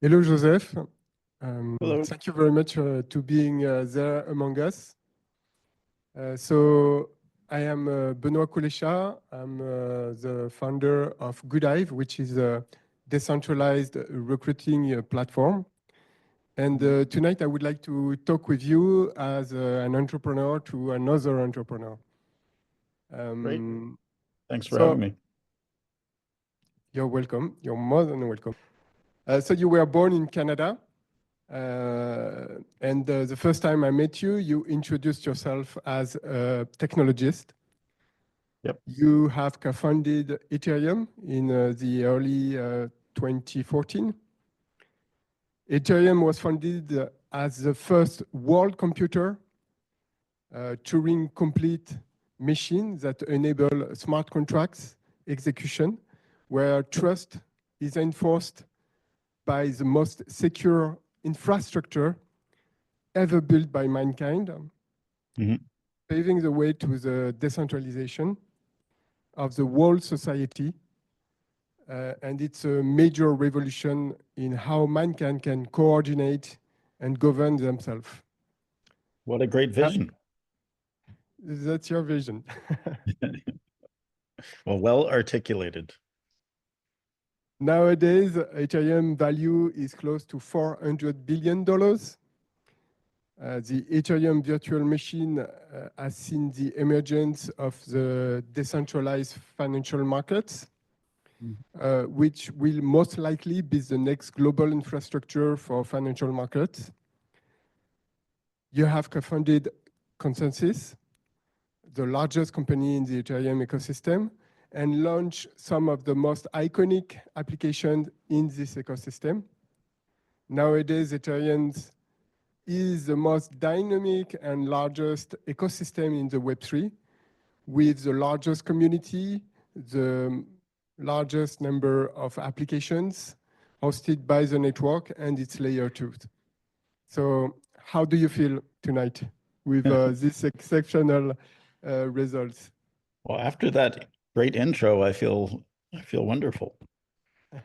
Hello, Joseph. Hello. Thank you very much to being there among us. So I am Benoît Kolecha. I'm the founder of GoodHive, which is a decentralized recruiting platform. And tonight I would like to talk with you as an entrepreneur to another entrepreneur. Great. Thanks for having me. You're welcome. You're more than welcome. So you were born in Canada. And the first time I met you, you introduced yourself as a technologist. Yep. You have co-founded Ethereum in the early 2014. Ethereum was founded as the first world computer, Turing complete machine that enable smart contracts execution, where trust is enforced by the most secure infrastructure ever built by mankind, paving the way to the decentralization of the whole society. And it's a major revolution in how mankind can coordinate and govern themselves. What a great vision. That's your vision. Well articulated. Nowadays, Ethereum value is close to $400 billion. The Ethereum virtual machine has seen the emergence of the decentralized financial markets, which will most likely be the next global infrastructure for financial markets. You have co-founded ConsenSys, the largest company in the Ethereum ecosystem, and launched some of the most iconic applications in this ecosystem. Nowadays, Ethereum is the most dynamic and largest ecosystem in the Web3, with the largest community, the largest number of applications hosted by the network and its layer 2. So how do you feel tonight with this exceptional results? Well, after that great intro, I feel wonderful.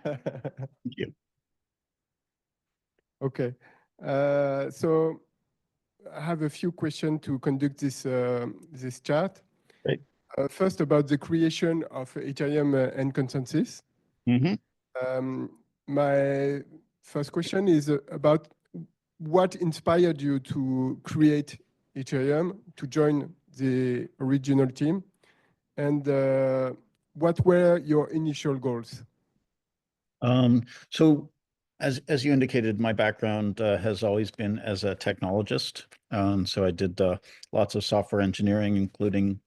Thank you. Okay. So I have a few questions to conduct this chat. Great. First, about the creation of Ethereum and ConsenSys. My first question is about what inspired you to create Ethereum, to join the original team, and what were your initial goals? So as you indicated, my background has always been as a technologist. So I did lots of software engineering, including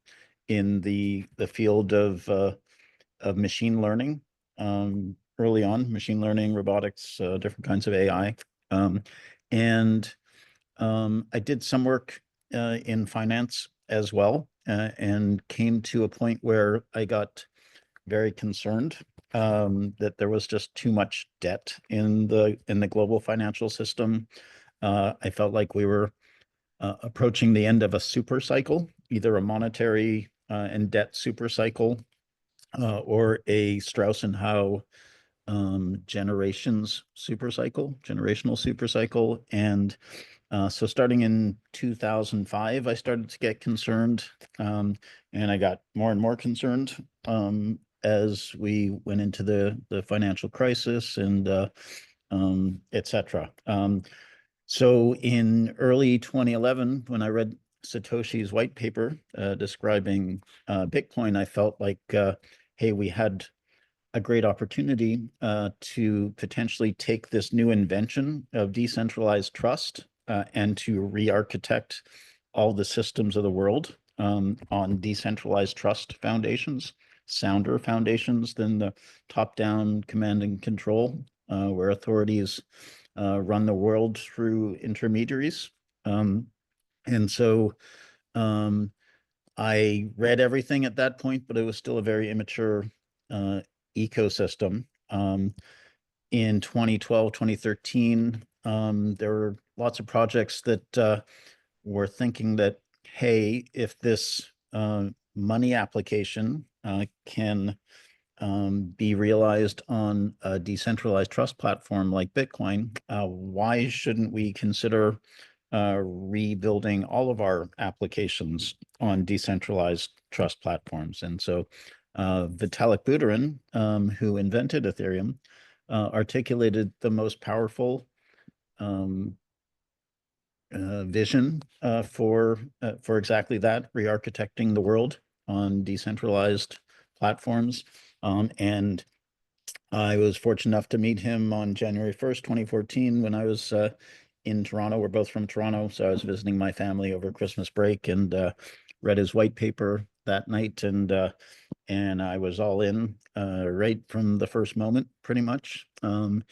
in the field of machine learning. Early on, machine learning, robotics, different kinds of AI. And I did some work in finance as well, and came to a point where I got very concerned that there was just too much debt in the global financial system. I felt like we were approaching the end of a super cycle, either a monetary and debt super cycle, or a Strauss and Howe generational super cycle. And so starting in 2005, I started to get concerned, and I got more and more concerned as we went into the financial crisis and et cetera. So in early 2011, when I read Satoshi's white paper describing Bitcoin, I felt like, hey, we had a great opportunity to potentially take this new invention of decentralized trust and to re-architect all the systems of the world on decentralized trust foundations, sounder foundations than the top-down command and control, where authorities run the world through intermediaries. And so I read everything at that point, but it was still a very immature ecosystem. In 2012, 2013, there were lots of projects that were thinking that, hey, if this money application can be realized on a decentralized trust platform like Bitcoin, why shouldn't we consider rebuilding all of our applications on decentralized trust platforms? And so Vitalik Buterin, who invented Ethereum, articulated the most powerful vision for exactly that, re-architecting the world on decentralized platforms. And I was fortunate enough to meet him on January 1st, 2014, when I was in Toronto. We're both from Toronto, so I was visiting my family over Christmas break and read his white paper that night, and I was all in right from the first moment, pretty much. And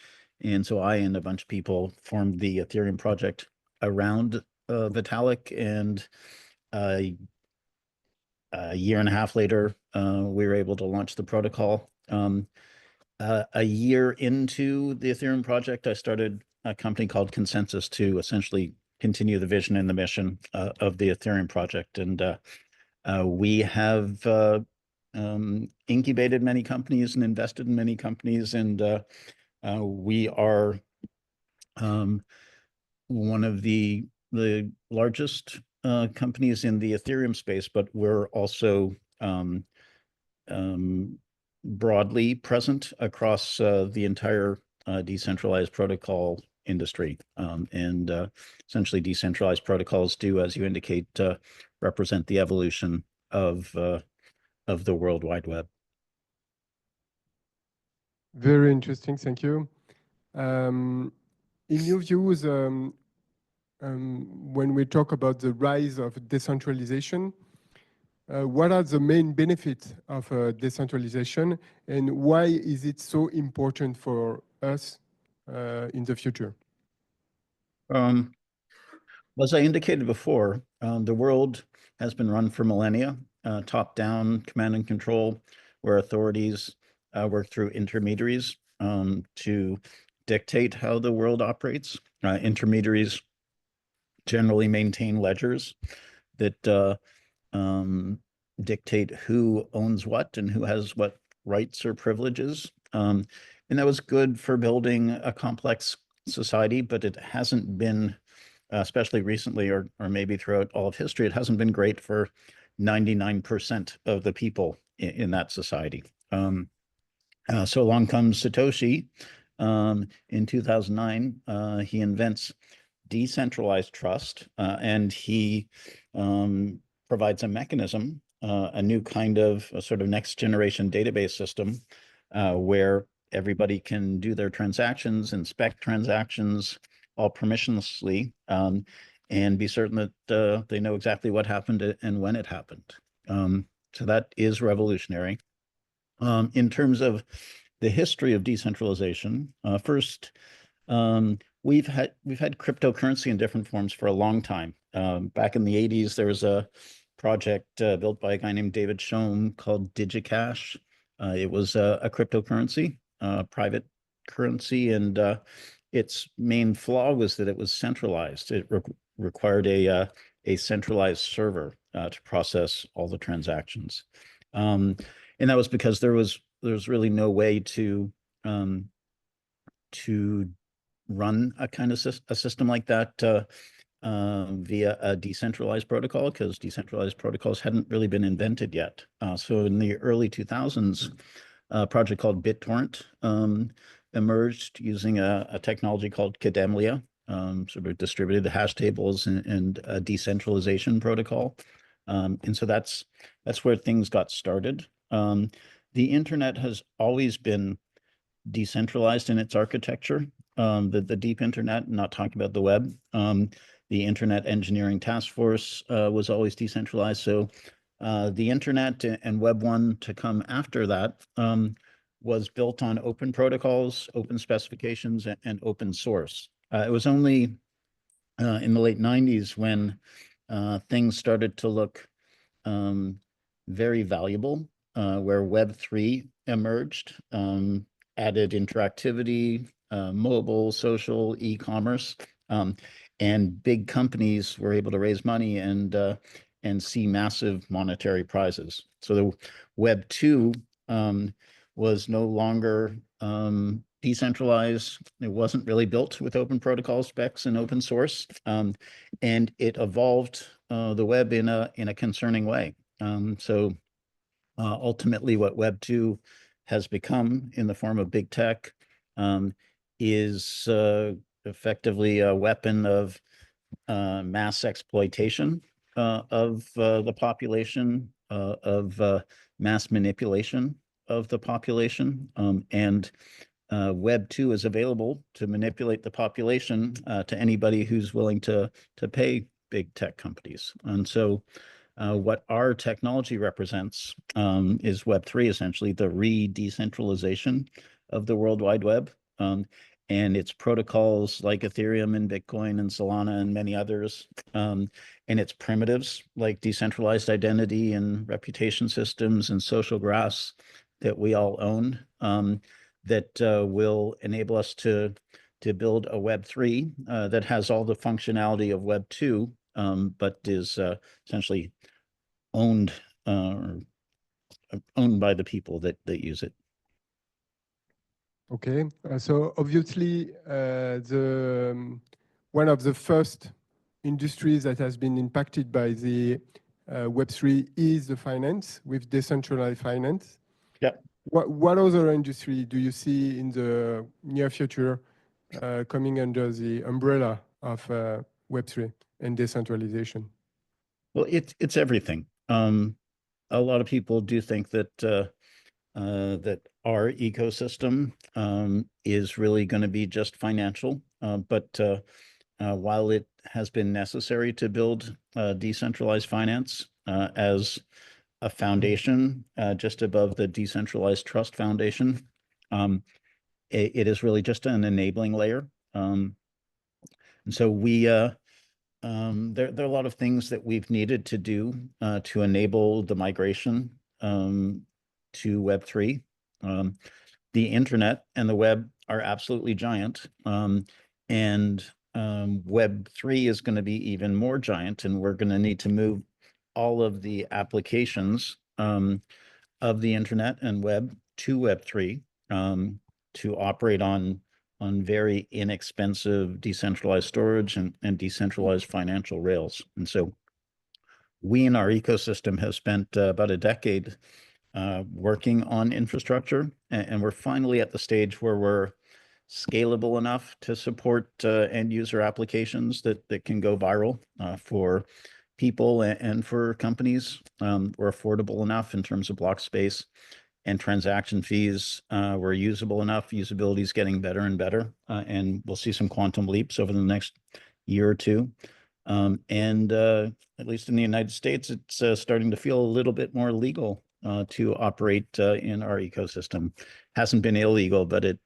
so I and a bunch of people formed the Ethereum project around Vitalik, and a year and a half later, we were able to launch the protocol. A year into the Ethereum project, I started a company called ConsenSys to essentially continue the vision and the mission of the Ethereum project. And we have incubated many companies and invested in many companies, and we are one of the largest companies in the Ethereum space, but we're also broadly present across the entire decentralized protocol industry. And essentially, decentralized protocols do, as you indicate, represent the evolution of the World Wide Web. Very interesting, thank you. In your views, when we talk about the rise of decentralization, what are the main benefits of decentralization, and why is it so important for us in the future? As I indicated before, the world has been run for millennia, top-down command and control, where authorities work through intermediaries to dictate how the world operates. Intermediaries generally maintain ledgers that dictate who owns what and who has what rights or privileges. And that was good for building a complex society, but it hasn't been, especially recently, or maybe throughout all of history, it hasn't been great for 99% of the people in that society. So along comes Satoshi in 2009. He invents decentralized trust, and he provides a mechanism, a new kind of a sort of next generation database system where everybody can do their transactions, inspect transactions, all permissionlessly, and be certain that they know exactly what happened and when it happened. So that is revolutionary. In terms of the history of decentralization, first, we've had cryptocurrency in different forms for a long time. Back in the 80s, there was a project built by a guy named David Schoen called DigiCash. It was a cryptocurrency, private currency, and its main flaw was that it was centralized. It required a centralized server to process all the transactions, and that was because there was really no way to run a kind of a system like that via a decentralized protocol, because decentralized protocols hadn't really been invented yet. So in the early 2000s, a project called BitTorrent emerged using a technology called Kademlia, sort of distributed hash tables and a decentralization protocol. And so that's where things got started. The internet has always been decentralized in its architecture. The deep internet, not talking about the web. The Internet Engineering Task Force was always decentralized. So the internet and Web1 to come after that was built on open protocols, open specifications, and open source. It was only in the late 90s when things started to look very valuable, where Web3 emerged, added interactivity, mobile, social, e-commerce, and big companies were able to raise money and see massive monetary prizes. So the Web2 was no longer decentralized. It wasn't really built with open protocol specs and open source, and it evolved the web in a concerning way. Ultimately, what Web2 has become in the form of big tech is effectively a weapon of mass exploitation of the population, of mass manipulation of the population, and Web2 is available to manipulate the population to anybody who's willing to pay big tech companies. And so what our technology represents is Web3, essentially the re-decentralization of the World Wide Web. And its protocols like Ethereum and Bitcoin and Solana and many others, and its primitives like decentralized identity and reputation systems and social graphs that we all own, that will enable us to build a Web3 that has all the functionality of Web2, but is essentially owned by the people that use it. Okay, so obviously one of the first industries that has been impacted by the Web3 is the finance with decentralized finance. Yep. What other industry do you see in the near future coming under the umbrella of Web3 and decentralization? Well, it's everything. A lot of people do think that that our ecosystem is really going to be just financial, but while it has been necessary to build decentralized finance as a foundation just above the decentralized trust foundation, it is really just an enabling layer. And so there are a lot of things that we've needed to do to enable the migration to Web3. The internet and the web are absolutely giant, and Web3 is going to be even more giant, and we're going to need to move all of the applications of the internet and web to Web3 to operate on very inexpensive decentralized storage and decentralized financial rails. And so we in our ecosystem have spent about a decade working on infrastructure, and we're finally at the stage where we're scalable enough to support end user applications that can go viral for people and for companies. We're affordable enough in terms of block space and transaction fees. We're usable enough. Usability is getting better and better, and we'll see some quantum leaps over the next year or two. And at least in the United States, it's starting to feel a little bit more legal to operate in our ecosystem. Hasn't been illegal, but it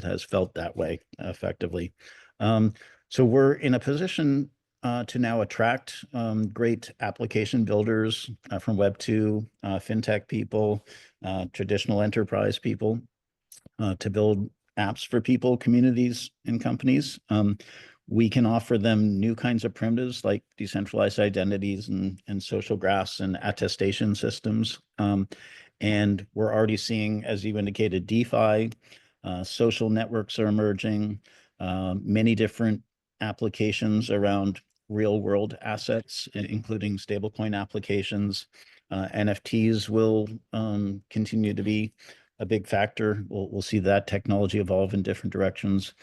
has felt that way effectively. So we're in a position to now attract great application builders from Web2, fintech people, traditional enterprise people, to build apps for people, communities, and companies. We can offer them new kinds of primitives like decentralized identities and social graphs and attestation systems. And we're already seeing, as you indicated, DeFi, social networks are emerging, many different applications around real world assets, including stablecoin applications. NFTs will continue to be a big factor. We'll see that technology evolve in different directions.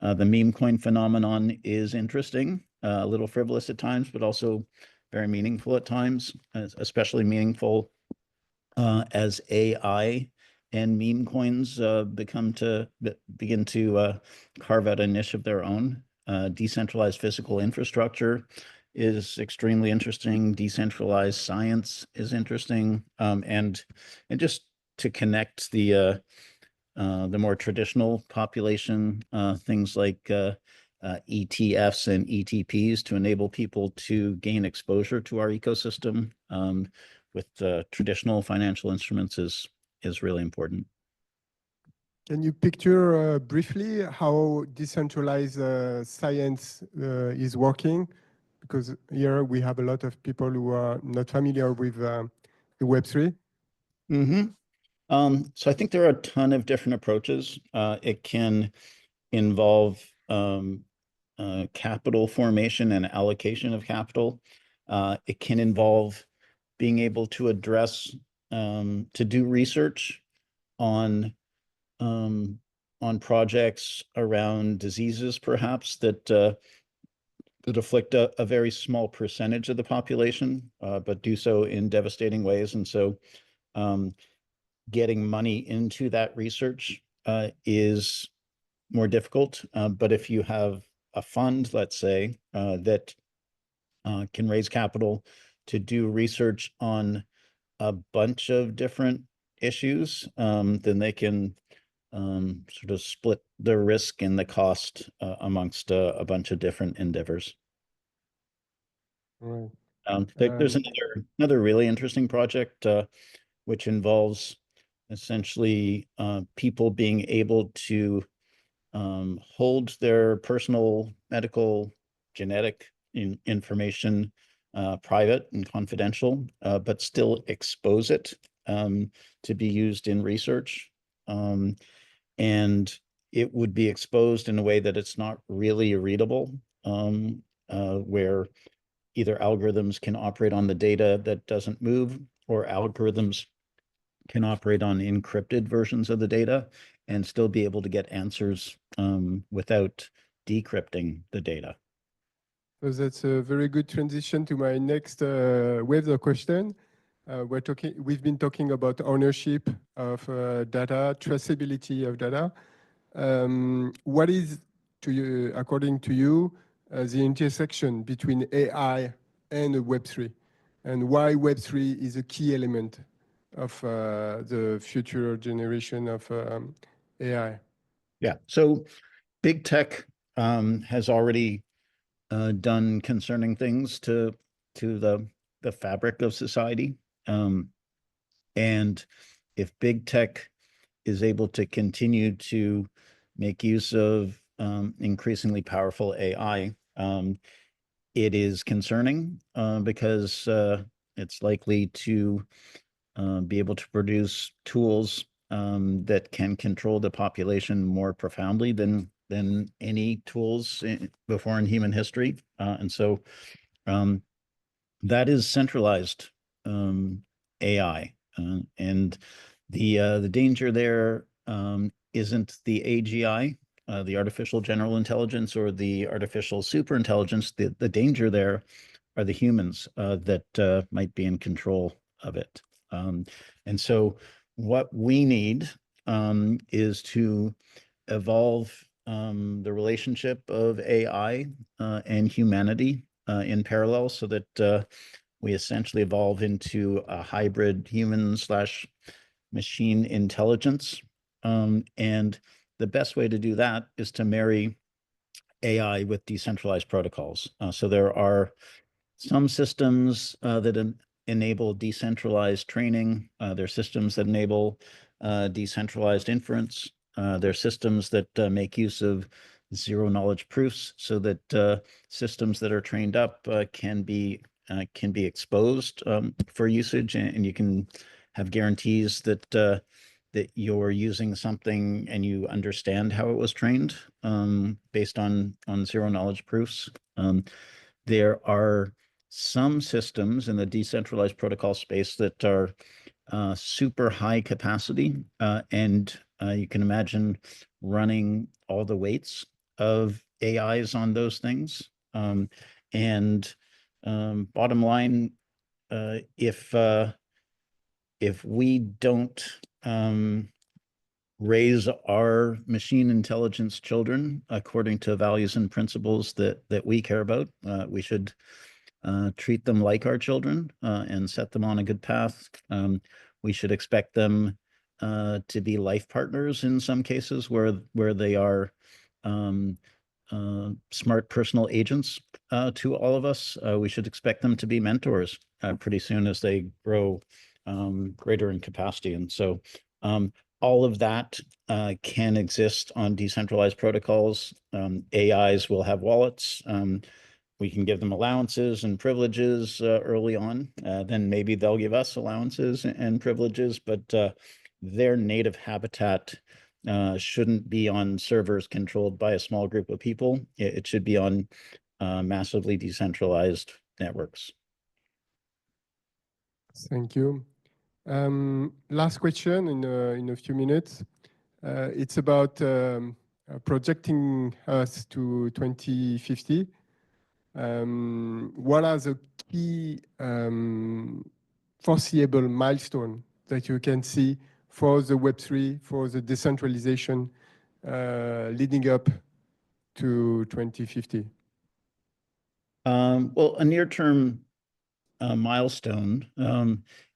The meme coin phenomenon is interesting, a little frivolous at times, but also very meaningful at times, especially meaningful as AI and meme coins begin to carve out a niche of their own. Decentralized physical infrastructure is extremely interesting. Decentralized science is interesting, and just to connect the more traditional population, things like ETFs and ETPs to enable people to gain exposure to our ecosystem with traditional financial instruments is really important. Can you picture briefly how decentralized science is working? Because here we have a lot of people who are not familiar with the Web3. Mm-hmm. So I think there are a ton of different approaches. It can involve capital formation and allocation of capital. It can involve being able to address, to do research on projects around diseases, perhaps, that afflict a very small percentage of the population, but do so in devastating ways. And so getting money into that research is more difficult. But if you have a fund, let's say, that can raise capital to do research on a bunch of different issues, then they can sort of split the risk and the cost amongst a bunch of different endeavors. Right. There's another really interesting project which involves essentially people being able to hold their personal medical genetic information private and confidential, but still expose it to be used in research. And it would be exposed in a way that it's not really readable, where either algorithms can operate on the data that doesn't move, or algorithms can operate on encrypted versions of the data and still be able to get answers without decrypting the data. So that's a very good transition to my next wave of question. We've been talking about ownership of data, traceability of data. What is, according to you, the intersection between AI and Web3, and why Web3 is a key element of the future generation of AI? Yeah, so big tech has already done concerning things to the fabric of society. And if big tech is able to continue to make use of increasingly powerful AI, it is concerning because it's likely to be able to produce tools that can control the population more profoundly than any tools before in human history. And so that is centralized AI. And the danger there isn't the AGI, the artificial general intelligence, or the artificial superintelligence. The danger there are the humans that might be in control of it. And so what we need is to evolve the relationship of AI and humanity in parallel, so that we essentially evolve into a hybrid human/machine intelligence. And the best way to do that is to marry AI with decentralized protocols. So there are some systems that enable decentralized training. There are systems that enable decentralized inference. There are systems that make use of zero knowledge proofs, so that systems that are trained up can be exposed for usage, and you can have guarantees that that you're using something and you understand how it was trained based on zero knowledge proofs. There are some systems in the decentralized protocol space that are super high capacity, and you can imagine running all the weights of AIs on those things. And bottom line, if we don't raise our machine intelligence children according to values and principles that we care about, we should treat them like our children and set them on a good path. We should expect them to be life partners in some cases where they are smart personal agents to all of us. We should expect them to be mentors pretty soon as they grow greater in capacity. And so all of that can exist on decentralized protocols. AIs will have wallets. We can give them allowances and privileges early on. Then maybe they'll give us allowances and privileges. But their native habitat shouldn't be on servers controlled by a small group of people. It should be on massively decentralized networks. Thank you. Last question in a few minutes. It's about projecting us to 2050. What are the key foreseeable milestones that you can see for the Web3, for the decentralization leading up to 2050? Well, a near-term milestone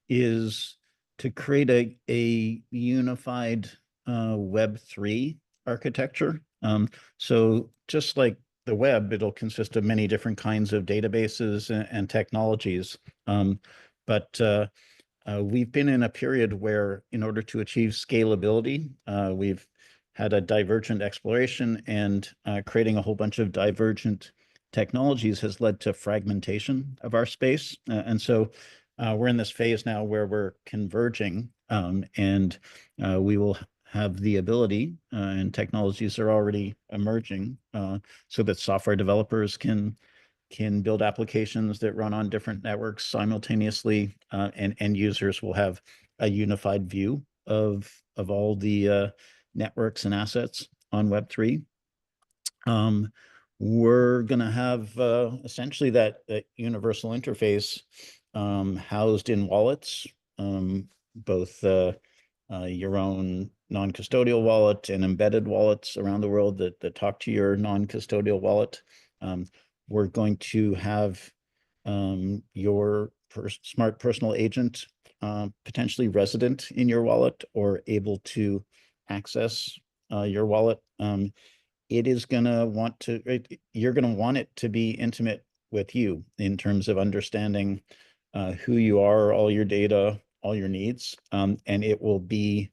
is to create a unified Web3 architecture. So just like the web, it'll consist of many different kinds of databases and technologies. But we've been in a period where, in order to achieve scalability, we've had a divergent exploration, and creating a whole bunch of divergent technologies has led to fragmentation of our space. And so we're in this phase now where we're converging, and we will have the ability, and technologies are already emerging, so that software developers can build applications that run on different networks simultaneously, and end users will have a unified view of all the networks and assets on Web3. We're going to have essentially that universal interface housed in wallets, both your own non-custodial wallet and embedded wallets around the world that talk to your non-custodial wallet. We're going to have your smart personal agent potentially resident in your wallet or able to access your wallet. It is going to want to, you're going to want it to be intimate with you in terms of understanding who you are, all your data, all your needs, and it will be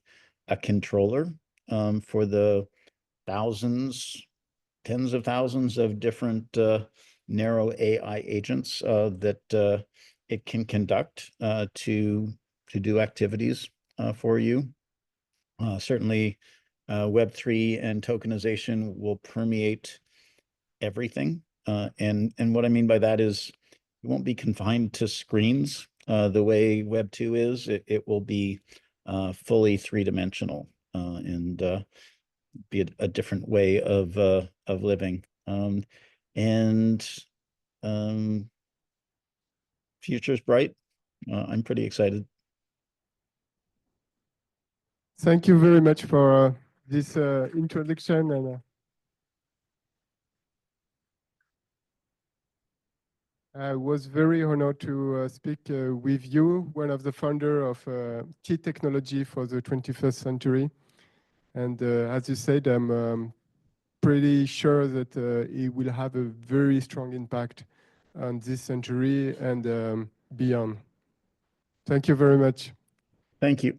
a controller for the thousands, tens of thousands of different narrow AI agents that it can conduct to do activities for you. Certainly, Web3 and tokenization will permeate everything. And what I mean by that is it won't be confined to screens the way Web2 is. It will be fully three-dimensional and be a different way of living. Future's bright. I'm pretty excited. Thank you very much for this introduction. And I was very honored to speak with you, one of the founder of key technology for the 21st century. And as you said, I'm pretty sure that it will have a very strong impact on this century and beyond. Thank you very much. Thank you.